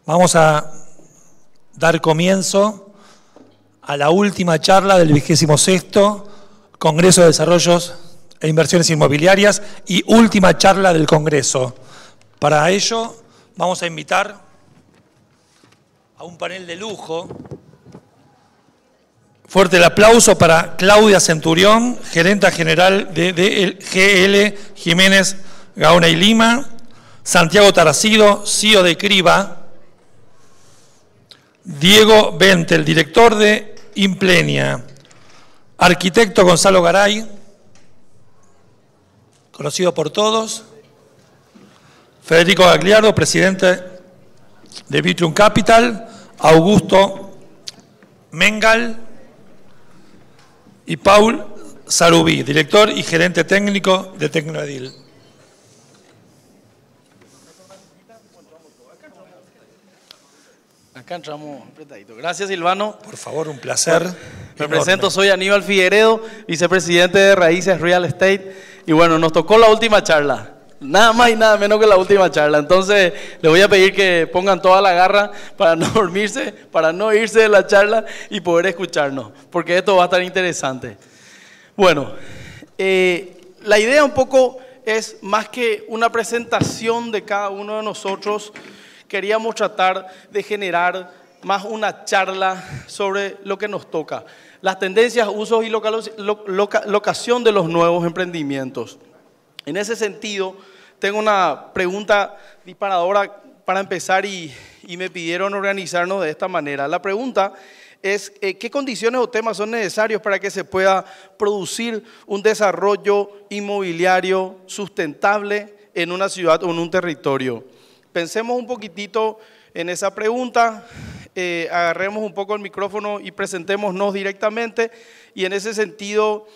Vamos a dar comienzo a la última charla del 26º Congreso de Desarrollos e Inversiones Inmobiliarias y última charla del Congreso. Para ello vamos a invitar a un panel de lujo. Fuerte el aplauso para Claudia Centurión, gerenta general de GL Jiménez Gaona y Lima, Santiago Taracido, CEO de Criba, Diego Bentel, director de Implenia, arquitecto Gonzalo Garay, conocido por todos, Federico Gagliardo, presidente de Vitrum Capital, Augusto Mengal y Paul Sarubí, director y gerente técnico de Tecnoedil. Acá entramos apretadito. Gracias, Silvano. Por favor, un placer. Me presento, soy Aníbal Figueredo, vicepresidente de Raíces Real Estate. Y bueno, nos tocó la última charla. Nada más y nada menos que la última charla. Entonces, les voy a pedir que pongan toda la garra para no dormirse, para no irse de la charla y poder escucharnos, porque esto va a estar interesante. Bueno, la idea un poco es más que una presentación de cada uno de nosotros. Queríamos tratar de generar más una charla sobre lo que nos toca. Las tendencias, usos y locación de los nuevos emprendimientos. En ese sentido, tengo una pregunta disparadora para empezar y me pidieron organizarnos de esta manera. La pregunta es, ¿qué condiciones o temas son necesarios para que se pueda producir un desarrollo inmobiliario sustentable en una ciudad o en un territorio? Pensemos un poquitito en esa pregunta, agarremos un poco el micrófono y presentémonos directamente. Y en ese sentido,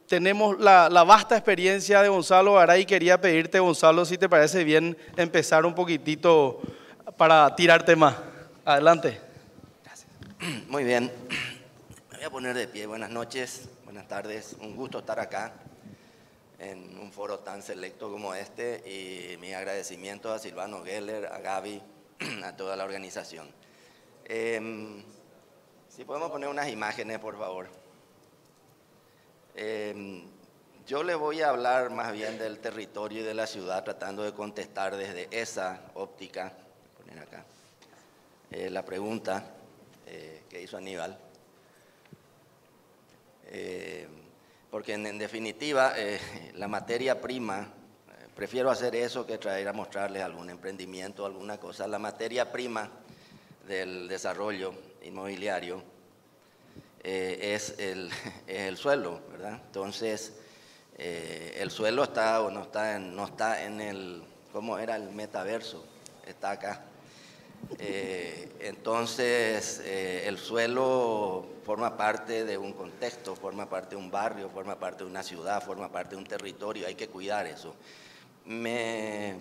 tenemos la vasta experiencia de Gonzalo Garay. Quería pedirte, Gonzalo, si te parece bien, empezar un poquitito para tirarte más. Adelante. Gracias. Muy bien. Me voy a poner de pie. Buenas noches, buenas tardes. Un gusto estar acá en un foro tan selecto como este, y mi agradecimiento a Silvano Geller, a Gaby, a toda la organización. Si podemos poner unas imágenes, por favor. Yo le voy a hablar más bien del territorio y de la ciudad, tratando de contestar desde esa óptica. Poner acá la pregunta que hizo Aníbal. Porque en definitiva, la materia prima, prefiero hacer eso que traer a mostrarles algún emprendimiento, alguna cosa. La materia prima del desarrollo inmobiliario es el suelo, ¿verdad? Entonces, el suelo está o no está en el, ¿cómo era el metaverso? Está acá. Entonces, el suelo forma parte de un contexto, forma parte de un barrio, forma parte de una ciudad, forma parte de un territorio. Hay que cuidar eso. Me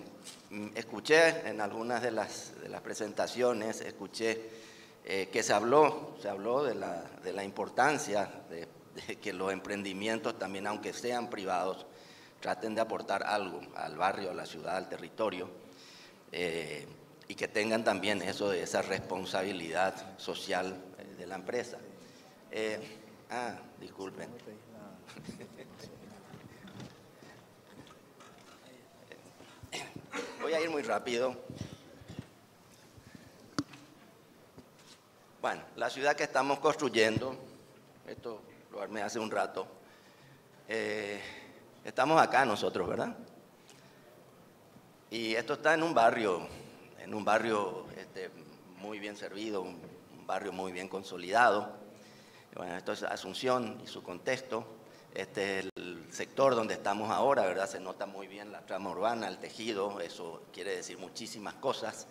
escuché en algunas de las presentaciones, escuché que se habló de la importancia de que los emprendimientos también, aunque sean privados, traten de aportar algo al barrio, a la ciudad, al territorio. Y que tengan también esa responsabilidad social de la empresa. Disculpen. Voy a ir muy rápido. Bueno, la ciudad que estamos construyendo, esto lo armé hace un rato, estamos acá nosotros, ¿verdad? Y esto está en un barrio muy bien servido, un barrio muy bien consolidado. Bueno, esto es Asunción y su contexto. Este es el sector donde estamos ahora, ¿verdad? Se nota muy bien la trama urbana, el tejido, eso quiere decir muchísimas cosas.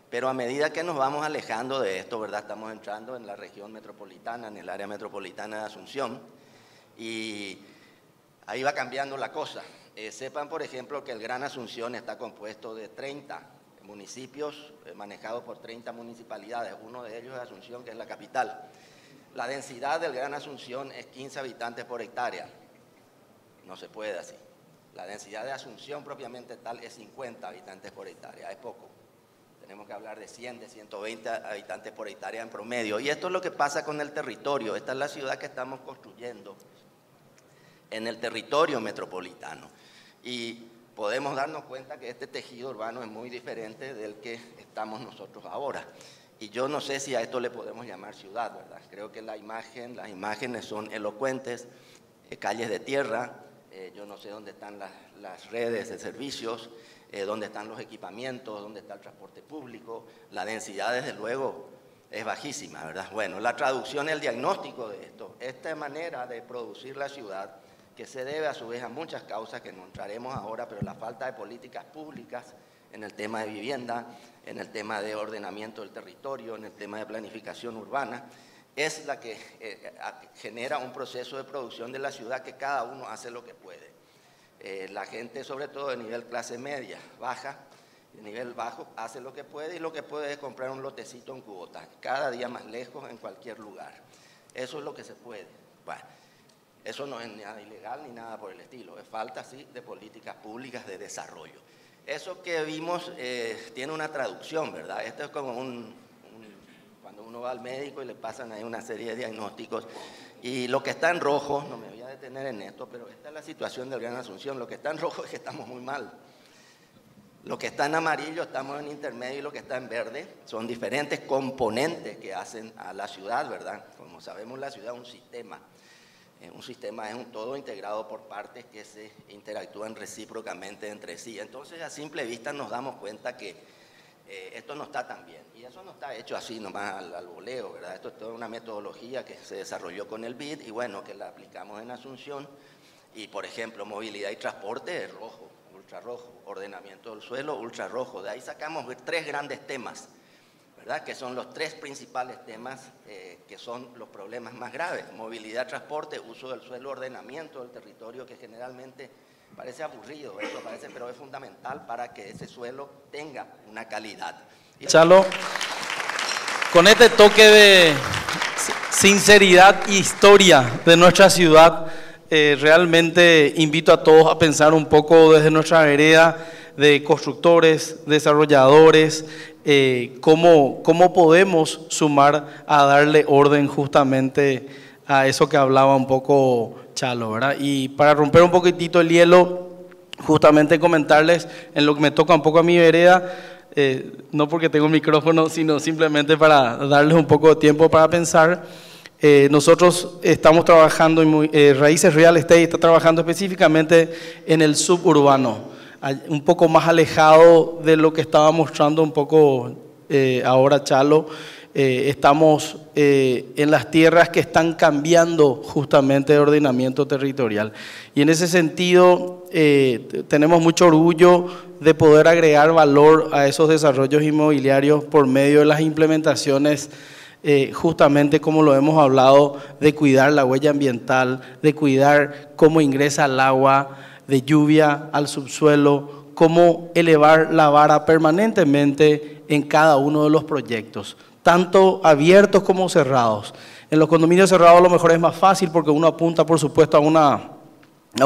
Pero a medida que nos vamos alejando de esto, ¿verdad? Estamos entrando en la región metropolitana, en el área metropolitana de Asunción, y ahí va cambiando la cosa. Sepan, por ejemplo, que el Gran Asunción está compuesto de 30 municipios manejados por 30 municipalidades. Uno de ellos es Asunción, que es la capital. La densidad del Gran Asunción es 15 habitantes por hectárea. No se puede así. La densidad de Asunción propiamente tal es 50 habitantes por hectárea, es poco. Tenemos que hablar hablar de 100, de 120 habitantes por hectárea en promedio. Y esto es lo que pasa con el territorio. Esta es la ciudad que estamos construyendo en el territorio metropolitano. Y podemos darnos cuenta que este tejido urbano es muy diferente del que estamos nosotros ahora. Y yo no sé si a esto le podemos llamar ciudad, ¿verdad? Creo que las imágenes son elocuentes, calles de tierra, yo no sé dónde están las redes de servicios, dónde están los equipamientos, dónde está el transporte público. La densidad, desde luego, es bajísima, ¿verdad? Bueno, la traducción, el diagnóstico de esto, esta manera de producir la ciudad, que se debe a su vez a muchas causas que no entraremos ahora, pero la falta de políticas públicas en el tema de vivienda, en el tema de ordenamiento del territorio, en el tema de planificación urbana, es la que genera un proceso de producción de la ciudad que cada uno hace lo que puede. La gente, sobre todo de nivel clase media, baja, de nivel bajo, hace lo que puede, y lo que puede es comprar un lotecito en Cúbota, cada día más lejos, en cualquier lugar. Eso es lo que se puede. Bueno, eso no es nada ilegal ni nada por el estilo, es falta, sí, de políticas públicas de desarrollo. Eso que vimos tiene una traducción, ¿verdad? Esto es como cuando uno va al médico y le pasan ahí una serie de diagnósticos, y lo que está en rojo, no me voy a detener en esto, pero esta es la situación del Gran Asunción, lo que está en rojo es que estamos muy mal. Lo que está en amarillo estamos en intermedio, y lo que está en verde son diferentes componentes que hacen a la ciudad, ¿verdad? Como sabemos, la ciudad es un sistema. Un sistema es un todo integrado por partes que se interactúan recíprocamente entre sí. Entonces, a simple vista nos damos cuenta que esto no está tan bien. Y eso no está hecho así nomás al voleo, ¿verdad? Esto es toda una metodología que se desarrolló con el BID y bueno, que la aplicamos en Asunción. Y, por ejemplo, movilidad y transporte es rojo, ultrarrojo. Ordenamiento del suelo, ultrarrojo. De ahí sacamos 3 grandes temas, ¿verdad? Que son los 3 principales temas que son los problemas más graves: movilidad, transporte, uso del suelo, ordenamiento del territorio, que generalmente parece aburrido, eso parece, pero es fundamental para que ese suelo tenga una calidad. Chalo, con este toque de sinceridad e historia de nuestra ciudad, realmente invito a todos a pensar un poco desde nuestra vereda de constructores, desarrolladores, cómo podemos sumar a darle orden justamente a eso que hablaba un poco Chalo, ¿verdad? Y para romper un poquitito el hielo, justamente comentarles en lo que me toca un poco a mi vereda, no porque tengo un micrófono, sino simplemente para darles un poco de tiempo para pensar. Nosotros estamos trabajando, Raíces Real Estate está trabajando específicamente en el suburbano, un poco más alejado de lo que estaba mostrando un poco ahora Chalo. Estamos en las tierras que están cambiando justamente de ordenamiento territorial. Y en ese sentido tenemos mucho orgullo de poder agregar valor a esos desarrollos inmobiliarios por medio de las implementaciones, justamente como lo hemos hablado, de cuidar la huella ambiental, de cuidar cómo ingresa el agua de lluvia al subsuelo, cómo elevar la vara permanentemente en cada uno de los proyectos, tanto abiertos como cerrados. En los condominios cerrados a lo mejor es más fácil porque uno apunta, por supuesto, a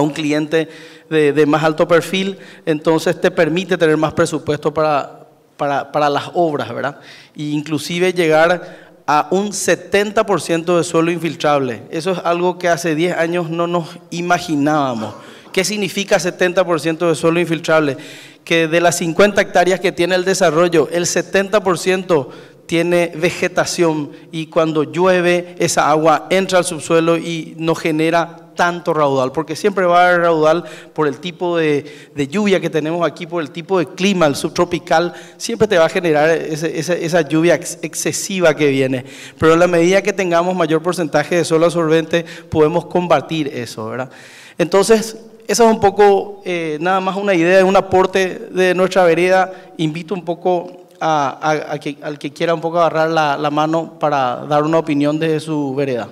un cliente de más alto perfil, entonces te permite tener más presupuesto para las obras, ¿verdad? E inclusive llegar a un 70% de suelo infiltrable. Eso es algo que hace 10 años no nos imaginábamos. ¿Qué significa 70% de suelo infiltrable? Que de las 50 hectáreas que tiene el desarrollo, el 70% tiene vegetación, y cuando llueve esa agua entra al subsuelo y no genera tanto raudal, porque siempre va a haber raudal por el tipo de lluvia que tenemos aquí, por el tipo de clima, el subtropical, siempre te va a generar esa lluvia excesiva que viene, pero en la medida que tengamos mayor porcentaje de suelo absorbente podemos combatir eso, ¿verdad? Entonces, esa es un poco, nada más una idea, un aporte de nuestra vereda. Invito un poco al que quiera un poco agarrar la mano para dar una opinión de su vereda.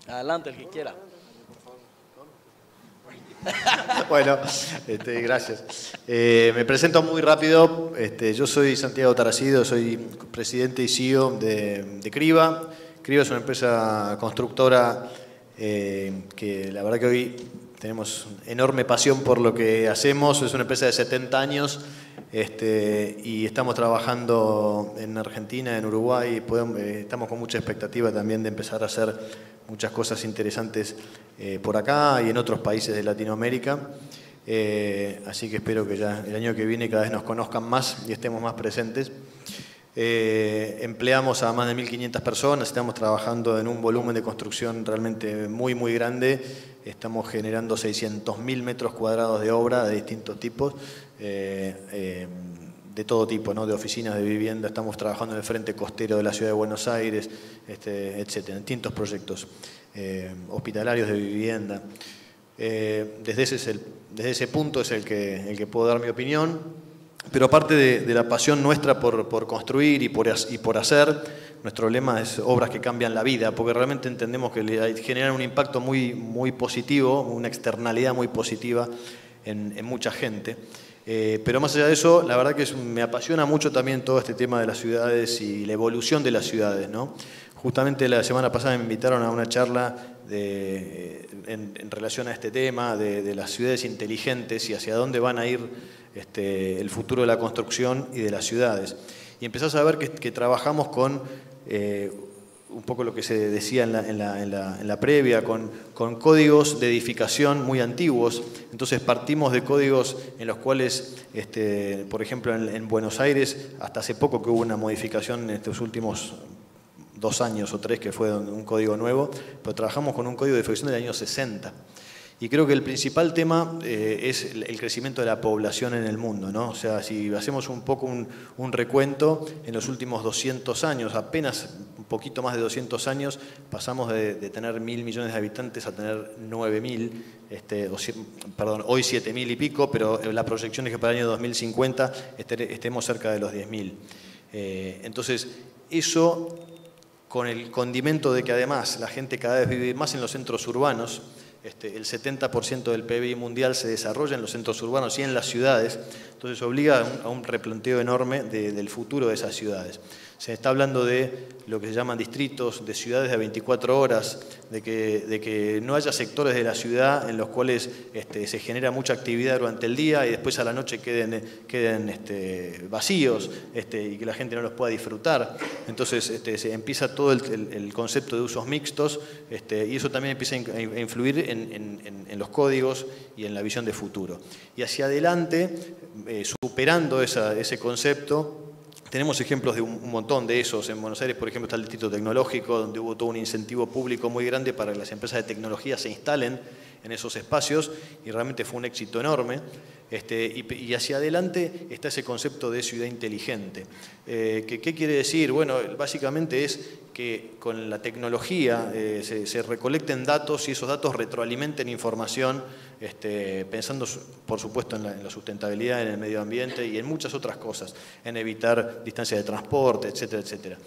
Adelante, el que quiera. Bueno, gracias. Me presento muy rápido. Yo soy Santiago Taracido, soy presidente y CEO de Criba. Criba es una empresa constructora que la verdad que hoy tenemos enorme pasión por lo que hacemos. Es una empresa de 70 años y estamos trabajando en Argentina, en Uruguay. Estamos con mucha expectativa también de empezar a hacer muchas cosas interesantes por acá y en otros países de Latinoamérica. Así que espero que ya el año que viene cada vez nos conozcan más y estemos más presentes. Empleamos a más de 1.500 personas, estamos trabajando en un volumen de construcción realmente muy, muy grande. Estamos generando 600.000 metros cuadrados de obra de distintos tipos, de todo tipo, ¿no? De oficinas, de vivienda. Estamos trabajando en el frente costero de la ciudad de Buenos Aires, etcétera, en distintos proyectos hospitalarios de vivienda. Desde ese punto es el que puedo dar mi opinión. Pero aparte de la pasión nuestra por construir y por hacer, nuestro lema es obras que cambian la vida, porque realmente entendemos que generan un impacto muy, muy positivo, una externalidad muy positiva en mucha gente. Pero más allá de eso, la verdad que me apasiona mucho también todo este tema de las ciudades y la evolución de las ciudades, ¿no? Justamente la semana pasada me invitaron a una charla en relación a este tema de las ciudades inteligentes y hacia dónde van a ir el futuro de la construcción y de las ciudades. Y empezás a ver que trabajamos con un poco lo que se decía en la previa, con códigos de edificación muy antiguos. Entonces partimos de códigos en los cuales, por ejemplo, en Buenos Aires, hasta hace poco que hubo una modificación en estos últimos 2 años o 3, que fue un código nuevo, pero trabajamos con un código de edificación del año 60. Y creo que el principal tema es el crecimiento de la población en el mundo, ¿no? O sea, si hacemos un poco un recuento, en los últimos 200 años, apenas un poquito más de 200 años, pasamos de tener 1.000 millones de habitantes a tener 9.000, hoy 7.000 y pico, pero la proyección es que para el año 2050 estemos cerca de los 10.000. Entonces, eso con el condimento de que además la gente cada vez vive más en los centros urbanos. El 70% del PBI mundial se desarrolla en los centros urbanos y en las ciudades, entonces obliga a un replanteo enorme del futuro de esas ciudades. Se está hablando de lo que se llaman distritos, de ciudades de 24 horas, de que no haya sectores de la ciudad en los cuales se genera mucha actividad durante el día y después a la noche queden vacíos y que la gente no los pueda disfrutar. Entonces se empieza todo el concepto de usos mixtos y eso también empieza a influir en los códigos y en la visión de futuro. Y hacia adelante, superando ese concepto, tenemos ejemplos de un montón de esos. En Buenos Aires, por ejemplo, está el Distrito Tecnológico, donde hubo todo un incentivo público muy grande para que las empresas de tecnología se instalen en esos espacios y realmente fue un éxito enorme. Y hacia adelante está ese concepto de ciudad inteligente. ¿Qué quiere decir? Bueno, básicamente es que con la tecnología se recolecten datos y esos datos retroalimenten información, pensando por supuesto en la sustentabilidad, en el medio ambiente y en muchas otras cosas, en evitar distancias de transporte, etcétera, etcétera.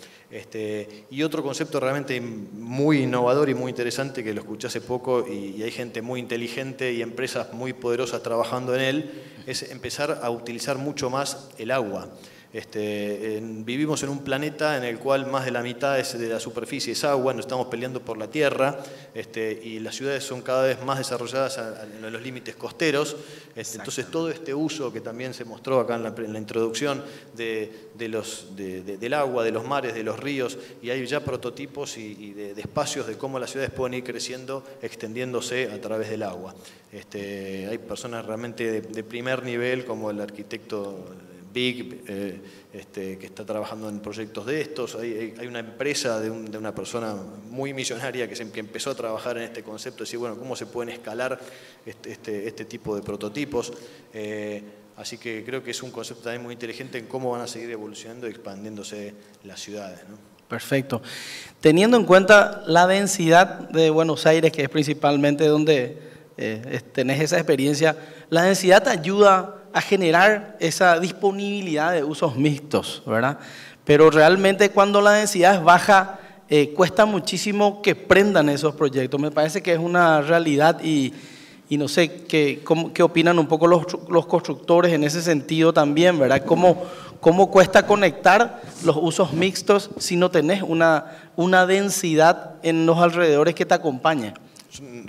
Y otro concepto realmente muy innovador y muy interesante que lo escuché hace poco y hay gente muy inteligente y empresas muy poderosas trabajando en él, es empezar a utilizar mucho más el agua. Vivimos en un planeta en el cual más de la mitad de la superficie es agua, nos estamos peleando por la tierra y las ciudades son cada vez más desarrolladas en los límites costeros. Entonces todo este uso que también se mostró acá en la introducción del agua, de los mares, de los ríos, y hay ya prototipos y de espacios de cómo las ciudades pueden ir creciendo, extendiéndose a través del agua. Hay personas realmente de primer nivel como el arquitecto Big, que está trabajando en proyectos de estos. Hay una empresa de una persona muy millonaria que empezó a trabajar en este concepto, de decir, bueno, cómo se pueden escalar este tipo de prototipos. Así que creo que es un concepto también muy inteligente en cómo van a seguir evolucionando y expandiéndose las ciudades, ¿no? Perfecto. Teniendo en cuenta la densidad de Buenos Aires, que es principalmente donde tenés esa experiencia, la densidad te ayuda a generar esa disponibilidad de usos mixtos, ¿verdad? Pero realmente cuando la densidad es baja, cuesta muchísimo que prendan esos proyectos. Me parece que es una realidad y no sé qué opinan un poco los constructores en ese sentido también, ¿verdad? ¿Cómo cuesta conectar los usos mixtos si no tenés una densidad en los alrededores que te acompañe?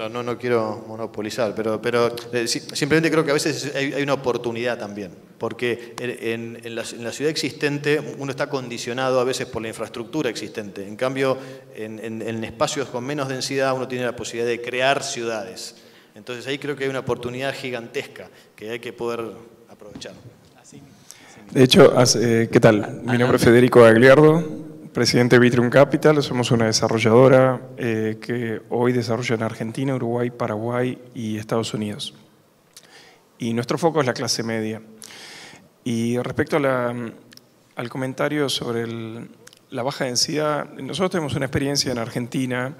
No quiero monopolizar, pero simplemente creo que a veces hay una oportunidad también, porque en la ciudad existente uno está condicionado a veces por la infraestructura existente. En cambio, en espacios con menos densidad uno tiene la posibilidad de crear ciudades. Entonces ahí creo que hay una oportunidad gigantesca que hay que poder aprovechar. De hecho, ¿qué tal? Mi nombre es Federico Agliardo, presidente de Vitrium Capital. Somos una desarrolladora que hoy desarrolla en Argentina, Uruguay, Paraguay y Estados Unidos. Y nuestro foco es la clase media. Y respecto al comentario sobre la baja densidad, nosotros tenemos una experiencia en Argentina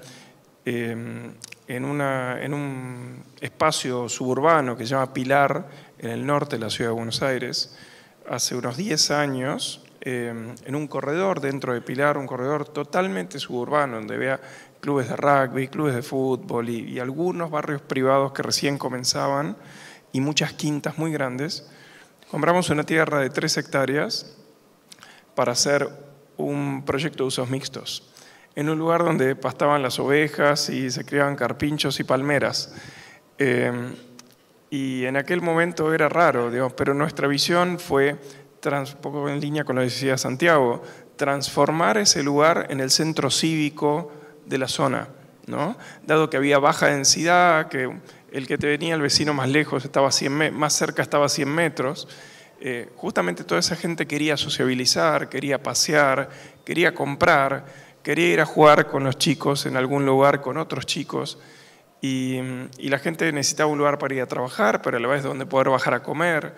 en un espacio suburbano que se llama Pilar, en el norte de la ciudad de Buenos Aires, hace unos 10 años, en un corredor dentro de Pilar, un corredor totalmente suburbano, donde había clubes de rugby, clubes de fútbol y algunos barrios privados que recién comenzaban y muchas quintas muy grandes. Compramos una tierra de 3 hectáreas para hacer un proyecto de usos mixtos, en un lugar donde pastaban las ovejas y se criaban carpinchos y palmeras. Y en aquel momento era raro, digamos, pero nuestra visión fue, un poco en línea con lo que decía Santiago, transformar ese lugar en el centro cívico de la zona, ¿no? Dado que había baja densidad, que el que te venía el vecino más lejos estaba más cerca estaba a 100 metros, justamente toda esa gente quería sociabilizar, quería pasear, quería comprar, quería ir a jugar con los chicos en algún lugar con otros chicos, y la gente necesitaba un lugar para ir a trabajar, pero a la vez donde poder bajar a comer.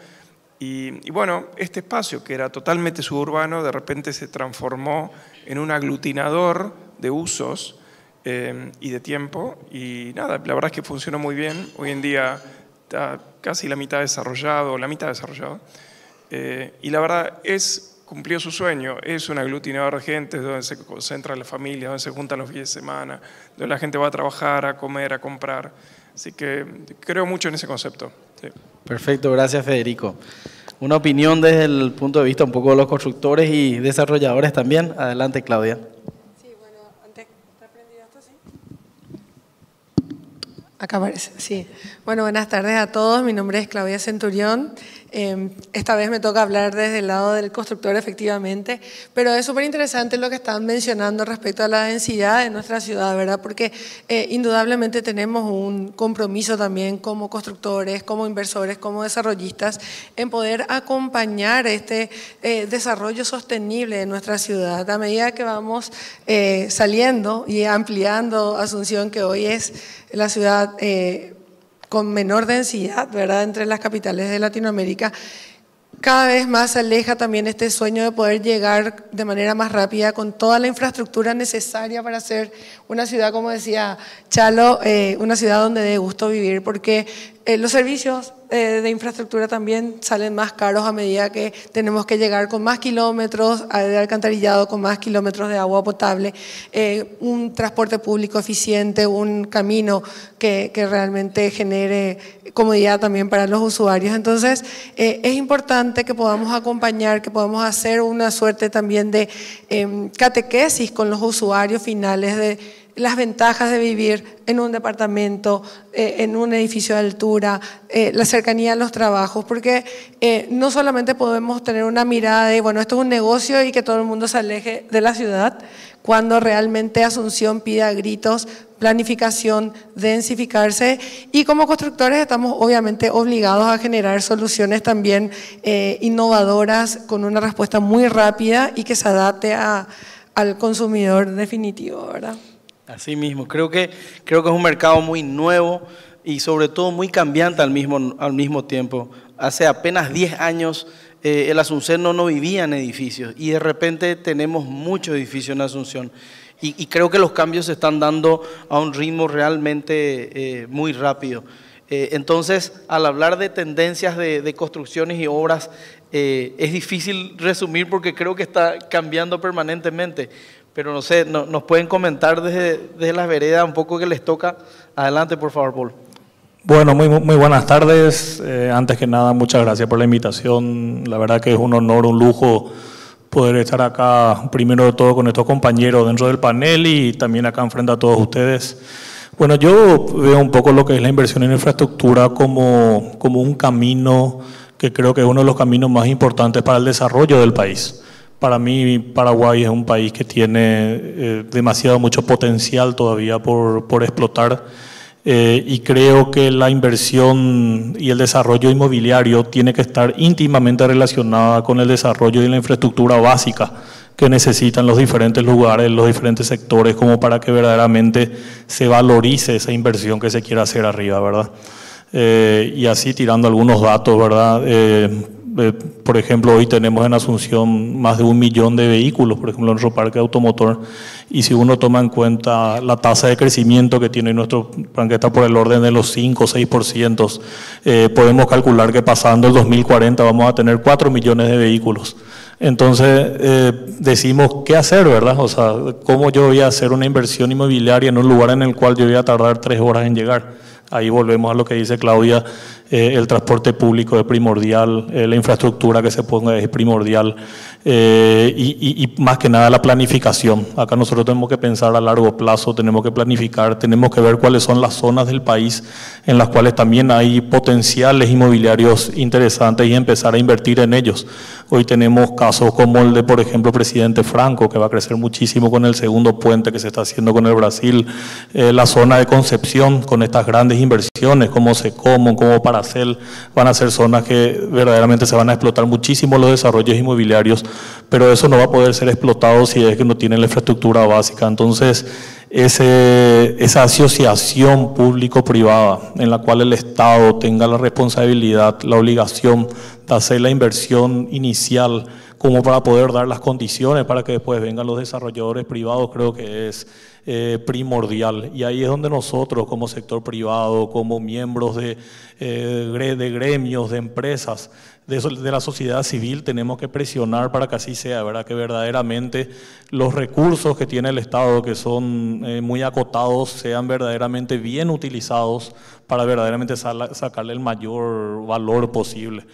Y bueno, este espacio que era totalmente suburbano de repente se transformó en un aglutinador de usos y de tiempo, y nada, la verdad es que funcionó muy bien. Hoy en día está casi la mitad desarrollado, y la verdad cumplió su sueño, es un aglutinador de gente donde se concentra la familia, donde se juntan los fines de semana, donde la gente va a trabajar, a comer, a comprar. Así que creo mucho en ese concepto. Sí. Perfecto, gracias Federico. Una opinión desde el punto de vista un poco de los constructores y desarrolladores también. Adelante, Claudia. Sí, bueno, antes, ¿está prendido esto? Sí. Acá aparece, sí. Bueno, buenas tardes a todos. Mi nombre es Claudia Centurión. Esta vez me toca hablar desde el lado del constructor, efectivamente, pero es súper interesante lo que están mencionando respecto a la densidad de nuestra ciudad, ¿verdad? Porque indudablemente tenemos un compromiso también como constructores, como inversores, como desarrollistas, en poder acompañar este desarrollo sostenible de nuestra ciudad. A medida que vamos saliendo y ampliando Asunción, que hoy es la ciudad con menor densidad, ¿verdad?, entre las capitales de Latinoamérica, cada vez más se aleja también este sueño de poder llegar de manera más rápida con toda la infraestructura necesaria para ser una ciudad, como decía Chalo, una ciudad donde dé gusto vivir, porque los servicios de infraestructura también salen más caros a medida que tenemos que llegar con más kilómetros de alcantarillado, con más kilómetros de agua potable, un transporte público eficiente, un camino que realmente genere comodidad también para los usuarios. Entonces, es importante que podamos acompañar, que podamos hacer una suerte también de catequesis con los usuarios finales de las ventajas de vivir en un departamento, en un edificio de altura, la cercanía a los trabajos, porque no solamente podemos tener una mirada de, bueno, esto es un negocio y que todo el mundo se aleje de la ciudad, cuando realmente Asunción pide a gritos planificación, densificarse, y como constructores estamos obviamente obligados a generar soluciones también innovadoras con una respuesta muy rápida y que se adapte al consumidor definitivo, ¿verdad? Así mismo, creo que es un mercado muy nuevo y sobre todo muy cambiante al mismo tiempo. Hace apenas 10 años el Asunción no vivía en edificios y de repente tenemos muchos edificios en Asunción. Y creo que los cambios se están dando a un ritmo realmente muy rápido. Entonces, al hablar de tendencias de construcciones y obras, es difícil resumir porque creo que está cambiando permanentemente. Pero no sé, nos pueden comentar desde las veredas un poco que les toca. Adelante, por favor, Paul. Bueno, muy buenas tardes. Antes que nada, muchas gracias por la invitación. La verdad que es un honor, un lujo poder estar acá, primero de todo, con estos compañeros dentro del panel y también acá enfrente a todos ustedes. Bueno, yo veo un poco lo que es la inversión en infraestructura como un camino que creo que es uno de los caminos más importantes para el desarrollo del país. Para mí, Paraguay es un país que tiene mucho potencial todavía por explotar, y creo que la inversión y el desarrollo inmobiliario tiene que estar íntimamente relacionada con el desarrollo de la infraestructura básica que necesitan los diferentes lugares, los diferentes sectores, como para que verdaderamente se valorice esa inversión que se quiera hacer arriba, ¿verdad? Y así tirando algunos datos, ¿verdad? Por ejemplo, hoy tenemos en Asunción más de 1 millón de vehículos, por ejemplo, en nuestro parque automotor, y si uno toma en cuenta la tasa de crecimiento que tiene nuestro parque, está por el orden de los 5 o 6%, podemos calcular que pasando el 2040 vamos a tener 4 millones de vehículos. Entonces, decimos, ¿qué hacer, verdad? O sea, ¿cómo yo voy a hacer una inversión inmobiliaria en un lugar en el cual yo voy a tardar 3 horas en llegar? Ahí volvemos a lo que dice Claudia, el transporte público es primordial, la infraestructura que se ponga es primordial, y más que nada la planificación. Acá nosotros tenemos que pensar a largo plazo, tenemos que planificar, tenemos que ver cuáles son las zonas del país en las cuales también hay potenciales inmobiliarios interesantes y empezar a invertir en ellos. Hoy tenemos casos como el de, por ejemplo, Presidente Franco, que va a crecer muchísimo con el segundo puente que se está haciendo con el Brasil, la zona de Concepción con estas grandes inversiones como Secomo, como Paracel, van a ser zonas que verdaderamente se van a explotar muchísimo los desarrollos inmobiliarios, pero eso no va a poder ser explotado si es que no tienen la infraestructura básica. Entonces, esa asociación público-privada en la cual el Estado tenga la responsabilidad, la obligación de hacer la inversión inicial como para poder dar las condiciones para que después vengan los desarrolladores privados, creo que es primordial. Y ahí es donde nosotros como sector privado, como miembros de gremios, de empresas, de la sociedad civil, tenemos que presionar para que así sea, ¿verdad? Que verdaderamente los recursos que tiene el Estado, que son muy acotados, sean verdaderamente bien utilizados para verdaderamente sacarle el mayor valor posible.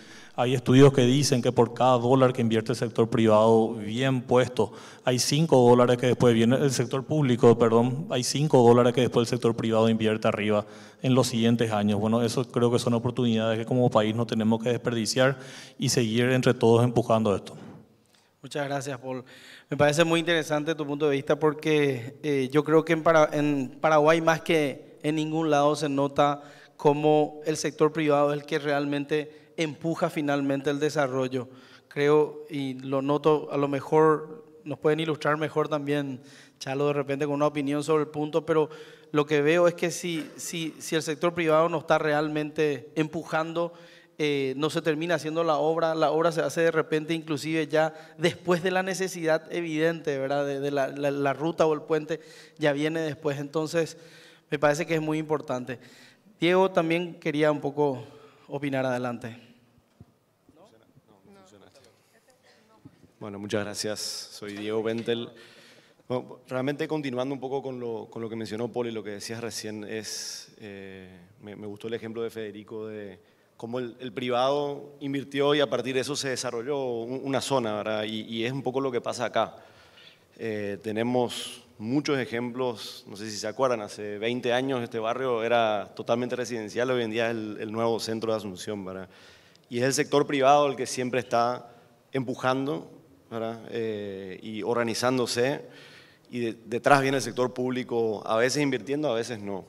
Hay estudios que dicen que por cada dólar que invierte el sector privado bien puesto, hay 5 dólares que después viene el sector público, perdón, hay 5 dólares que después el sector privado invierte arriba en los siguientes años. Bueno, eso creo que son oportunidades que como país no tenemos que desperdiciar y seguir entre todos empujando esto. Muchas gracias, Paul. Me parece muy interesante tu punto de vista porque yo creo que en Paraguay más que en ningún lado se nota cómo el sector privado es el que realmente empuja finalmente el desarrollo. Creo, y lo noto, a lo mejor nos pueden ilustrar mejor también, Chalo, de repente con una opinión sobre el punto, pero lo que veo es que si el sector privado no está realmente empujando, no se termina haciendo la obra se hace de repente inclusive ya después de la necesidad evidente, ¿verdad? De la ruta o el puente ya viene después. Entonces, me parece que es muy importante. Diego también quería un poco opinar, adelante. Bueno, muchas gracias. Soy Diego Bentel. Bueno, realmente continuando un poco con lo que mencionó Paul y lo que decías recién, me gustó el ejemplo de Federico de cómo el privado invirtió y a partir de eso se desarrolló una zona, ¿verdad? Y es un poco lo que pasa acá. Tenemos muchos ejemplos, no sé si se acuerdan, hace 20 años este barrio era totalmente residencial, hoy en día es el nuevo centro de Asunción, ¿verdad? Y es el sector privado el que siempre está empujando, ¿verdad? Y organizándose, y detrás viene el sector público, a veces invirtiendo, a veces no.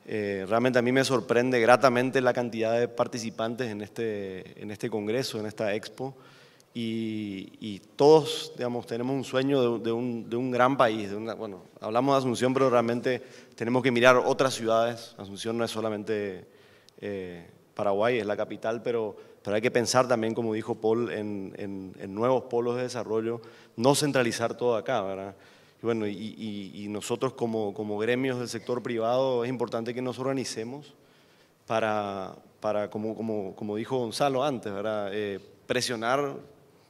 Realmente a mí me sorprende gratamente la cantidad de participantes en este congreso, en esta expo, y todos, digamos, tenemos un sueño de un gran país. Bueno, hablamos de Asunción, pero realmente tenemos que mirar otras ciudades. Asunción no es solamente Paraguay, es la capital, pero hay que pensar también, como dijo Paul, en nuevos polos de desarrollo, no centralizar todo acá, ¿verdad? Y bueno, y nosotros como gremios del sector privado es importante que nos organicemos para como dijo Gonzalo antes, ¿verdad? Presionar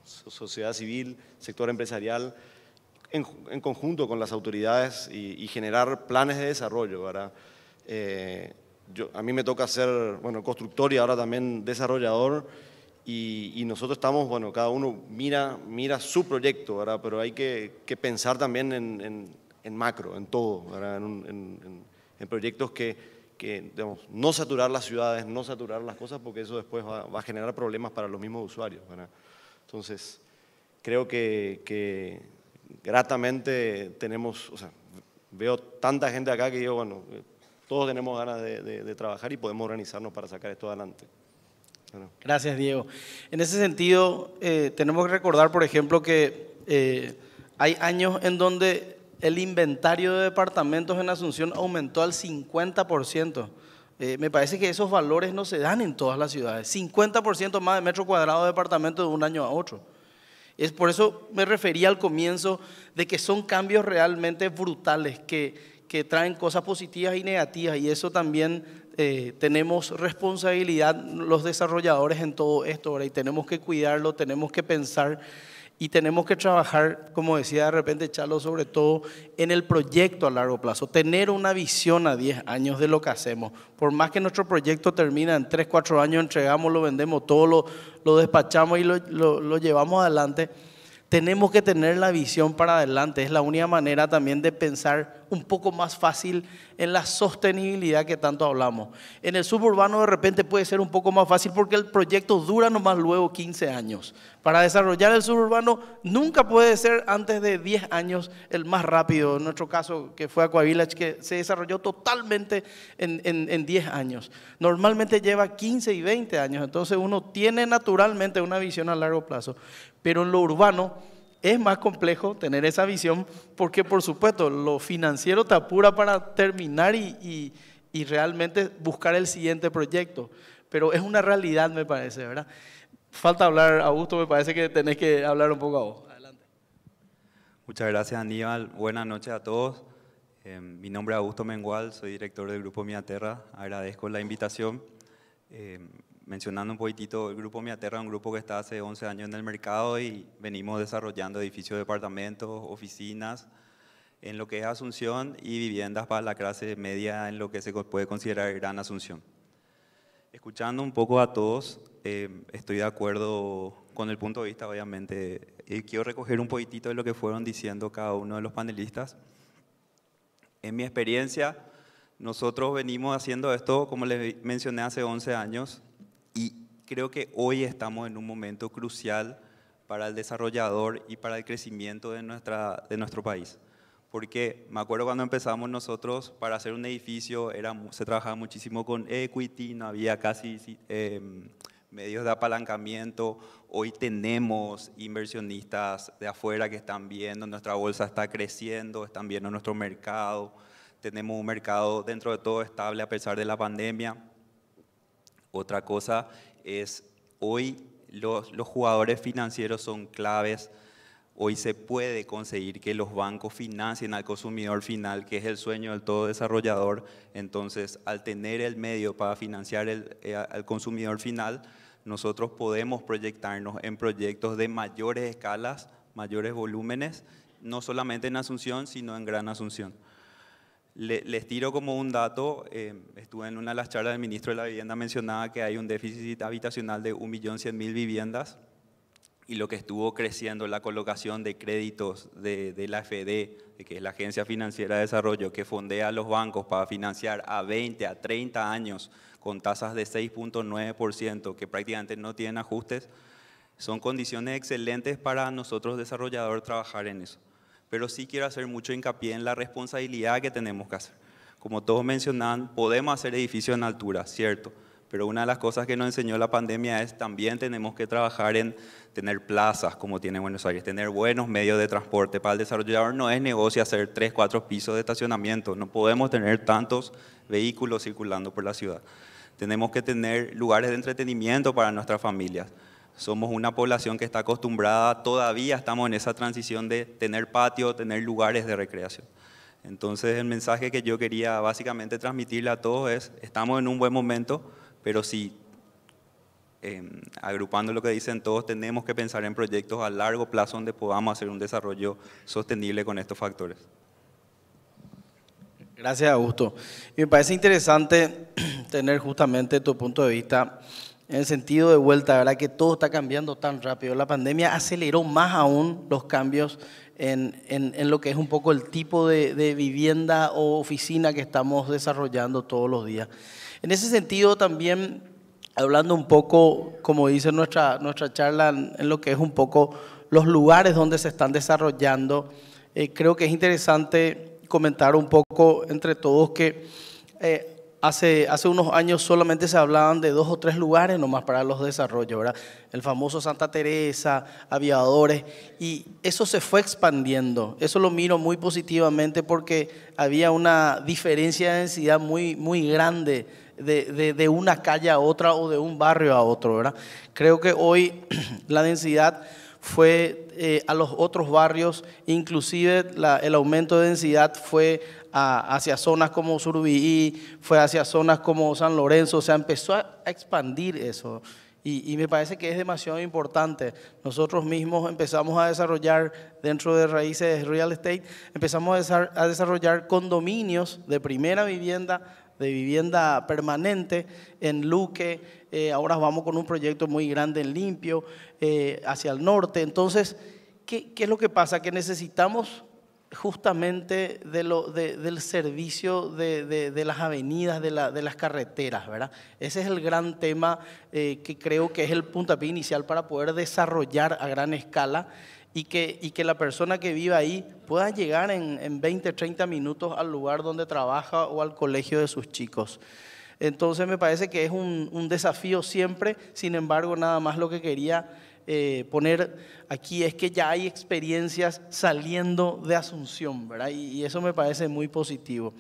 sociedad civil, sector empresarial, en conjunto con las autoridades y generar planes de desarrollo, ¿verdad? A mí me toca ser, bueno, constructor y ahora también desarrollador, y nosotros estamos, bueno, cada uno mira su proyecto, ¿verdad? Pero hay que pensar también en macro, en todo, ¿verdad? En en proyectos que digamos, no saturar las ciudades, no saturar las cosas, porque eso después va a generar problemas para los mismos usuarios, ¿verdad? Entonces, creo que gratamente tenemos, o sea, veo tanta gente acá que digo, bueno, todos tenemos ganas de trabajar y podemos organizarnos para sacar esto adelante. Bueno. Gracias, Diego. En ese sentido, tenemos que recordar, por ejemplo, que hay años en donde el inventario de departamentos en Asunción aumentó al 50%. Me parece que esos valores no se dan en todas las ciudades. 50% más de metro cuadrado de departamento de un año a otro. Es por eso me refería al comienzo de que son cambios realmente brutales que traen cosas positivas y negativas, y eso también tenemos responsabilidad los desarrolladores en todo esto, ¿verdad? Y tenemos que cuidarlo, tenemos que pensar y tenemos que trabajar, como decía de repente Chalo, sobre todo en el proyecto a largo plazo, tener una visión a 10 años de lo que hacemos. Por más que nuestro proyecto termine en 3, 4 años, entregamos, lo vendemos, todo lo despachamos y lo llevamos adelante, tenemos que tener la visión para adelante. Es la única manera también de pensar un poco más fácil en la sostenibilidad que tanto hablamos. En el suburbano de repente puede ser un poco más fácil porque el proyecto dura nomás luego 15 años. Para desarrollar el suburbano nunca puede ser antes de 10 años el más rápido. En nuestro caso, que fue Aquavillage, que se desarrolló totalmente en 10 años. Normalmente lleva 15 y 20 años, entonces uno tiene naturalmente una visión a largo plazo. Pero en lo urbano es más complejo tener esa visión porque, por supuesto, lo financiero te apura para terminar y realmente buscar el siguiente proyecto. Pero es una realidad, me parece, ¿verdad? Falta hablar, Augusto, me parece que tenés que hablar un poco a vos. Adelante. Muchas gracias, Aníbal. Buenas noches a todos. Mi nombre es Augusto Mengual, soy director del Grupo Miaterra. Agradezco la invitación. Mencionando un poquitito, el Grupo Miaterra es un grupo que está hace 11 años en el mercado y venimos desarrollando edificios, departamentos, oficinas en lo que es Asunción y viviendas para la clase media en lo que se puede considerar Gran Asunción. Escuchando un poco a todos, estoy de acuerdo con el punto de vista, obviamente. Quiero recoger un poquitito de lo que fueron diciendo cada uno de los panelistas. En mi experiencia, nosotros venimos haciendo esto, como les mencioné, hace 11 años. Y creo que hoy estamos en un momento crucial para el desarrollador y para el crecimiento de nuestro país. Porque me acuerdo cuando empezamos nosotros, para hacer un edificio se trabajaba muchísimo con equity, no había casi medios de apalancamiento. Hoy tenemos inversionistas de afuera que están viendo, nuestra bolsa está creciendo, están viendo nuestro mercado. Tenemos un mercado dentro de todo estable a pesar de la pandemia. Otra cosa es, hoy los jugadores financieros son claves. Hoy se puede conseguir que los bancos financien al consumidor final, que es el sueño del todo desarrollador. Entonces, al tener el medio para financiar al consumidor final, nosotros podemos proyectarnos en proyectos de mayores escalas, mayores volúmenes, no solamente en Asunción, sino en Gran Asunción. Les tiro como un dato, estuve en una de las charlas del ministro de la Vivienda, mencionaba que hay un déficit habitacional de 1.100.000 viviendas y lo que estuvo creciendo la colocación de créditos de la AFD, que es la Agencia Financiera de Desarrollo, que fondea a los bancos para financiar a 20, a 30 años con tasas de 6.9%, que prácticamente no tienen ajustes, son condiciones excelentes para nosotros desarrolladores trabajar en eso. Pero sí quiero hacer mucho hincapié en la responsabilidad que tenemos que hacer. Como todos mencionaban, podemos hacer edificios en altura, cierto, pero una de las cosas que nos enseñó la pandemia es también tenemos que trabajar en tener plazas como tiene Buenos Aires, tener buenos medios de transporte. Para el desarrollador no es negocio hacer 3, 4 pisos de estacionamiento, no podemos tener tantos vehículos circulando por la ciudad. Tenemos que tener lugares de entretenimiento para nuestras familias. Somos una población que está acostumbrada, todavía estamos en esa transición de tener patio, tener lugares de recreación. Entonces el mensaje que yo quería básicamente transmitirle a todos es, estamos en un buen momento, pero sí, agrupando lo que dicen todos, tenemos que pensar en proyectos a largo plazo donde podamos hacer un desarrollo sostenible con estos factores. Gracias, Augusto. Y me parece interesante tener justamente tu punto de vista en el sentido de vuelta, ¿verdad? Que todo está cambiando tan rápido. La pandemia aceleró más aún los cambios en lo que es un poco el tipo de vivienda o oficina que estamos desarrollando todos los días. En ese sentido también, hablando un poco, como dice nuestra charla, en lo que es un poco los lugares donde se están desarrollando, creo que es interesante comentar un poco entre todos que hace unos años solamente se hablaban de 2 o 3 lugares nomás para los desarrollos, ¿verdad? El famoso Santa Teresa, Aviadores, y eso se fue expandiendo. Eso lo miro muy positivamente porque había una diferencia de densidad muy, muy grande de una calle a otra o de un barrio a otro, ¿verdad? Creo que hoy la densidad fue a los otros barrios, inclusive el aumento de densidad fue hacia zonas como Surubí, fue hacia zonas como San Lorenzo, o sea, empezó a expandir eso. Y me parece que es demasiado importante. Nosotros mismos empezamos a desarrollar dentro de Raíces Real Estate, empezamos a desarrollar condominios de primera vivienda, de vivienda permanente en Luque. Ahora vamos con un proyecto muy grande en Limpio, hacia el norte. Entonces, ¿qué es lo que pasa? Que necesitamos justamente del servicio de las avenidas, de las carreteras, ¿verdad? Ese es el gran tema que creo que es el puntapié inicial para poder desarrollar a gran escala y que la persona que vive ahí pueda llegar en 20, 30 minutos al lugar donde trabaja o al colegio de sus chicos. Entonces me parece que es un desafío siempre. Sin embargo, nada más lo que quería poner aquí es que ya hay experiencias saliendo de Asunción, ¿verdad? Y eso me parece muy positivo.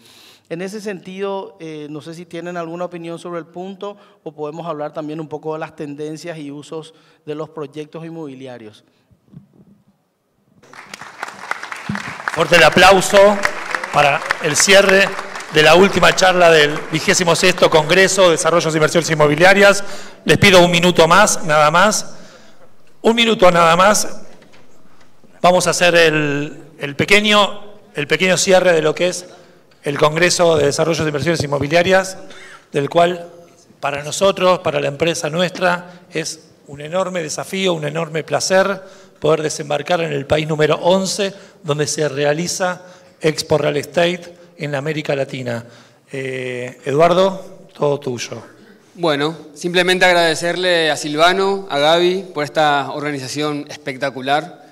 En ese sentido, no sé si tienen alguna opinión sobre el punto o podemos hablar también un poco de las tendencias y usos de los proyectos inmobiliarios. Fuerte el aplauso para el cierre de la última charla del 26º Congreso de Desarrollos e Inversiones Inmobiliarias. Les pido un minuto más, nada más. Un minuto nada más. Vamos a hacer el pequeño cierre de lo que es el Congreso de Desarrollos e Inversiones Inmobiliarias, del cual para nosotros, para la empresa nuestra, es un enorme desafío, un enorme placer poder desembarcar en el país número 11, donde se realiza Expo Real Estate en la América Latina. Eduardo, todo tuyo. Bueno, simplemente agradecerle a Silvano, a Gaby, por esta organización espectacular.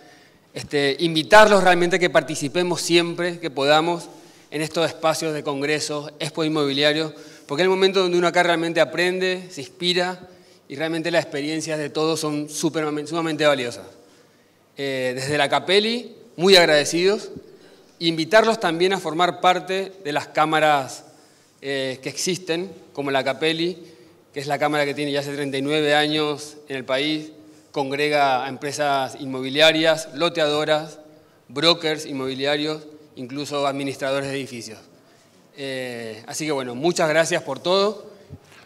Invitarlos realmente a que participemos siempre que podamos en estos espacios de congresos, expo inmobiliarios, porque es el momento donde uno acá realmente aprende, se inspira y realmente las experiencias de todos son sumamente valiosas. Desde la Capelli, muy agradecidos. Invitarlos también a formar parte de las cámaras que existen, como la Capelli, que es la cámara que tiene ya hace 39 años en el país, congrega a empresas inmobiliarias, loteadoras, brokers inmobiliarios, incluso administradores de edificios. Así que bueno, muchas gracias por todo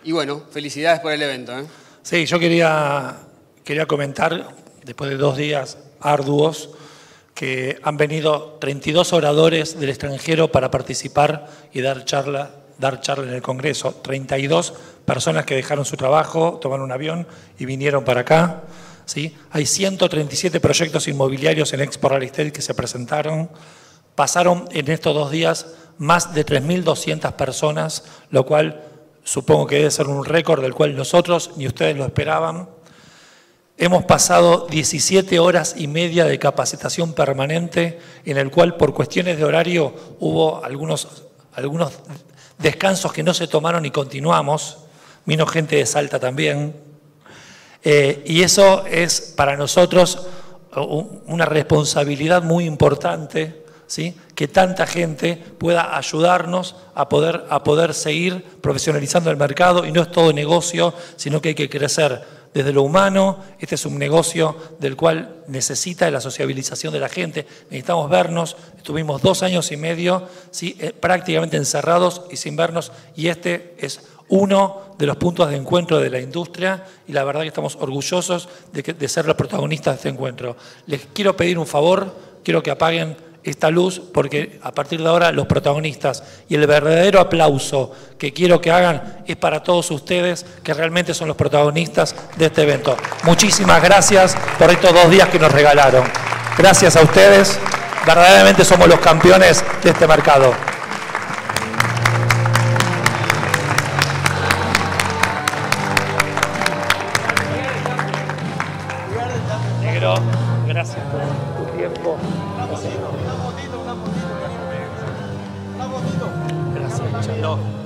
y bueno, felicidades por el evento. Sí, yo quería comentar, después de 2 días arduos, que han venido 32 oradores del extranjero para participar y dar charla en el Congreso. 32 personas que dejaron su trabajo, tomaron un avión y vinieron para acá. ¿Sí? Hay 137 proyectos inmobiliarios en Expo Real Estate que se presentaron. Pasaron en estos 2 días más de 3.200 personas, lo cual supongo que debe ser un récord del cual nosotros ni ustedes lo esperaban. Hemos pasado 17 horas y media de capacitación permanente, en el cual por cuestiones de horario hubo algunos descansos que no se tomaron y continuamos. Vino gente de Salta también. Y eso es para nosotros una responsabilidad muy importante, ¿sí? Que tanta gente pueda ayudarnos a poder seguir profesionalizando el mercado, y no es todo negocio, sino que hay que crecer desde lo humano. Este es un negocio del cual necesita la sociabilización de la gente. Necesitamos vernos. Estuvimos 2 años y medio, ¿sí? Prácticamente encerrados y sin vernos, y este es uno de los puntos de encuentro de la industria, y la verdad que estamos orgullosos de ser los protagonistas de este encuentro. Les quiero pedir un favor, quiero que apaguen esta luz, porque a partir de ahora los protagonistas y el verdadero aplauso que quiero que hagan es para todos ustedes, que realmente son los protagonistas de este evento. Muchísimas gracias por estos 2 días que nos regalaron. Gracias a ustedes, verdaderamente somos los campeones de este mercado. Negro, gracias por tu tiempo. Gracias, Chalo.